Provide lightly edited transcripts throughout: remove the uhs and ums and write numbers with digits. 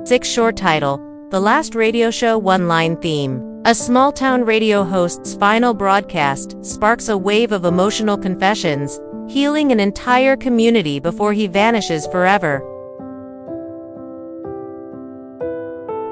6 short title, The Last Radio Show one-line theme. A small-town radio host's final broadcast sparks a wave of emotional confessions, healing an entire community before he vanishes forever.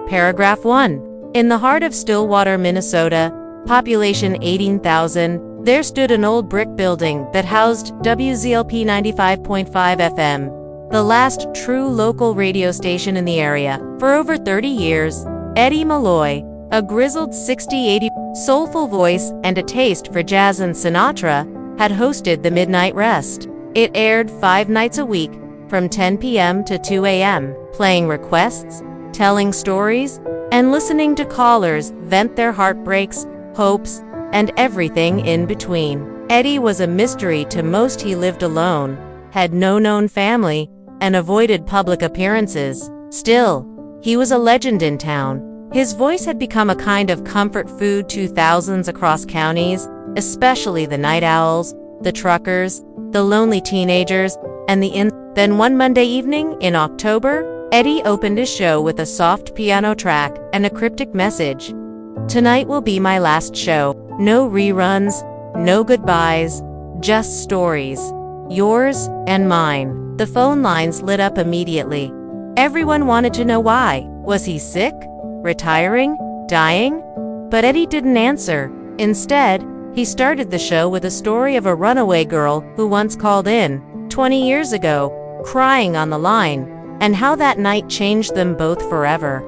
Paragraph 1. In the heart of Stillwater, Minnesota, population 18,000, there stood an old brick building that housed WZLP 95.5 FM, the last true local radio station in the area. For over 30 years, Eddie Malloy, a grizzled 60-80 soulful voice and a taste for jazz and Sinatra, had hosted the Midnight Rest. It aired 5 nights a week, from 10 p.m. to 2 a.m., playing requests, telling stories, and listening to callers vent their heartbreaks, hopes, and everything in between. Eddie was a mystery to most. He lived alone, had no known family, and avoided public appearances. Still, he was a legend in town. His voice had become a kind of comfort food to thousands across counties, especially the night owls, the truckers, the lonely teenagers, and Then one Monday evening in October, Eddie opened his show with a soft piano track and a cryptic message. "Tonight will be my last show. No reruns, no goodbyes, just stories. Yours and mine." The phone lines lit up immediately. Everyone wanted to know why. Was he sick? Retiring? Dying? But Eddie didn't answer. Instead, he started the show with a story of a runaway girl who once called in, 20 years ago, crying on the line, and how that night changed them both forever.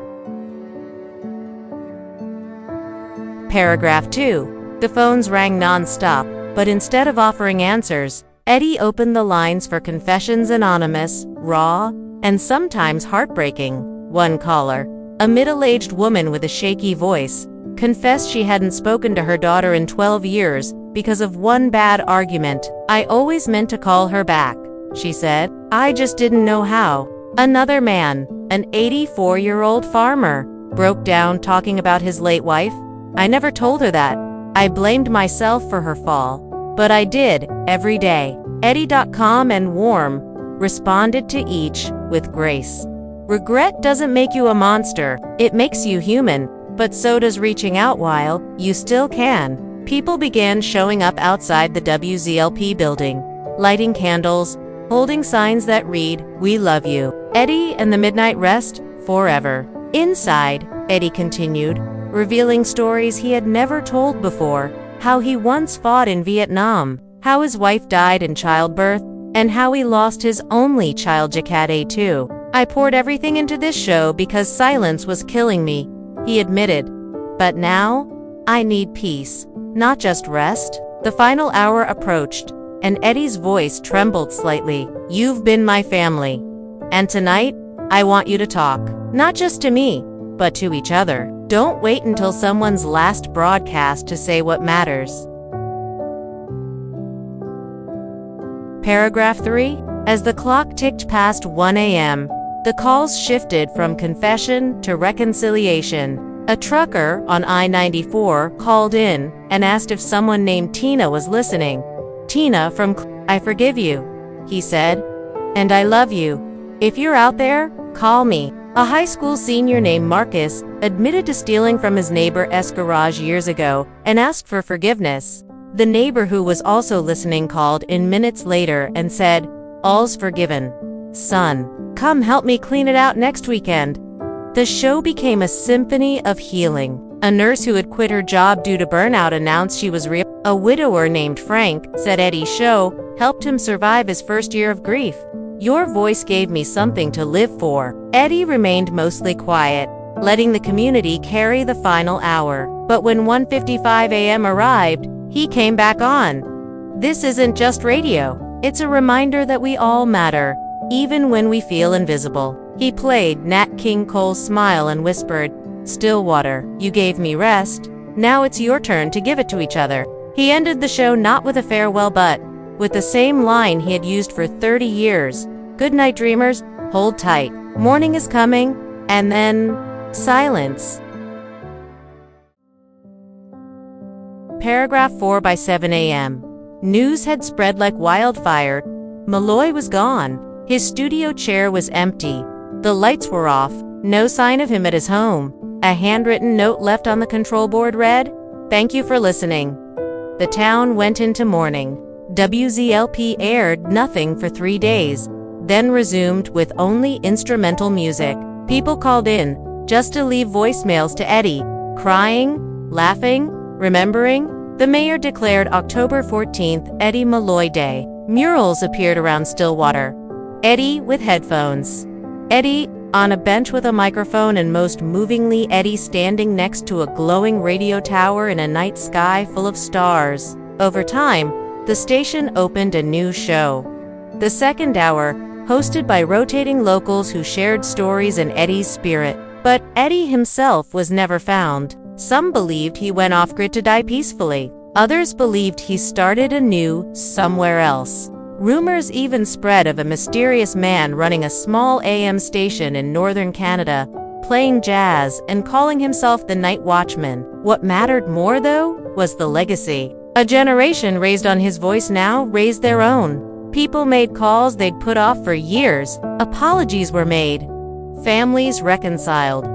Paragraph 2. The phones rang non-stop, but instead of offering answers, Eddie opened the lines for confessions anonymous, raw, and sometimes heartbreaking. One caller, a middle-aged woman with a shaky voice, confessed she hadn't spoken to her daughter in 12 years because of one bad argument. "I always meant to call her back," she said. "I just didn't know how." Another man, an 84-year-old farmer, broke down talking about his late wife. "I never told her that. I blamed myself for her fall. But I did, every day." Eddie, calm and warm, responded to each with grace. Regret doesn't make you a monster, it makes you human, but so does reaching out while you still can. People began showing up outside the WZLP building, lighting candles, holding signs that read, "We love you. Eddie and the Midnight Rest, forever." Inside, Eddie continued, revealing stories he had never told before, how he once fought in Vietnam, how his wife died in childbirth, and how he lost his only child Jacate too. "I poured everything into this show because silence was killing me," he admitted. "But now, I need peace, not just rest." The final hour approached, and Eddie's voice trembled slightly. "You've been my family. And tonight, I want you to talk. Not just to me, but to each other. Don't wait until someone's last broadcast to say what matters." Paragraph 3. As the clock ticked past 1 a.m., the calls shifted from confession to reconciliation. A trucker on I-94 called in and asked if someone named Tina was listening. "Tina from I forgive you," he said, "and I love you. If you're out there, call me." A high school senior named Marcus admitted to stealing from his neighbor's garage years ago and asked for forgiveness. The neighbor who was also listening called in minutes later and said, "All's forgiven. Son, come help me clean it out next weekend." The show became a symphony of healing. A nurse who had quit her job due to burnout announced she was real. A widower named Frank said Eddie's show helped him survive his first year of grief. "Your voice gave me something to live for." Eddie remained mostly quiet, letting the community carry the final hour. But when 1:55 a.m. arrived, he came back on. This isn't just radio. It's a reminder that we all matter, even when we feel invisible. He played Nat King Cole's Smile and whispered, "Stillwater, you gave me rest. Now it's your turn to give it to each other." He ended the show not with a farewell but with the same line he had used for 30 years. "Good night, dreamers. Hold tight. Morning is coming." And then, silence. Paragraph 4. By 7 a.m., news had spread like wildfire. Malloy was gone. His studio chair was empty. The lights were off, no sign of him at his home. A handwritten note left on the control board read, "Thank you for listening." The town went into mourning. WZLP aired nothing for 3 days, then resumed with only instrumental music. People called in, just to leave voicemails to Eddie, crying, laughing, remembering. The mayor declared October 14th Eddie Malloy Day. Murals appeared around Stillwater. Eddie with headphones. Eddie on a bench with a microphone, and most movingly Eddie standing next to a glowing radio tower in a night sky full of stars. Over time, the station opened a new show. The second hour, hosted by rotating locals who shared stories in Eddie's spirit. But Eddie himself was never found. Some believed he went off-grid to die peacefully. Others believed he started anew somewhere else. Rumors even spread of a mysterious man running a small AM station in northern Canada, playing jazz and calling himself the Night Watchman. What mattered more, though, was the legacy. A generation raised on his voice now raised their own. People made calls they'd put off for years. Apologies were made. Families reconciled.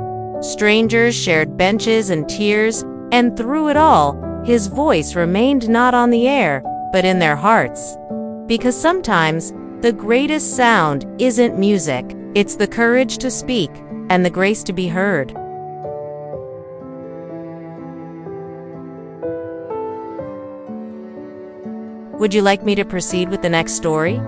Strangers shared benches and tears, and through it all, his voice remained not on the air, but in their hearts. Because sometimes, the greatest sound isn't music, it's the courage to speak and the grace to be heard. Would you like me to proceed with the next story?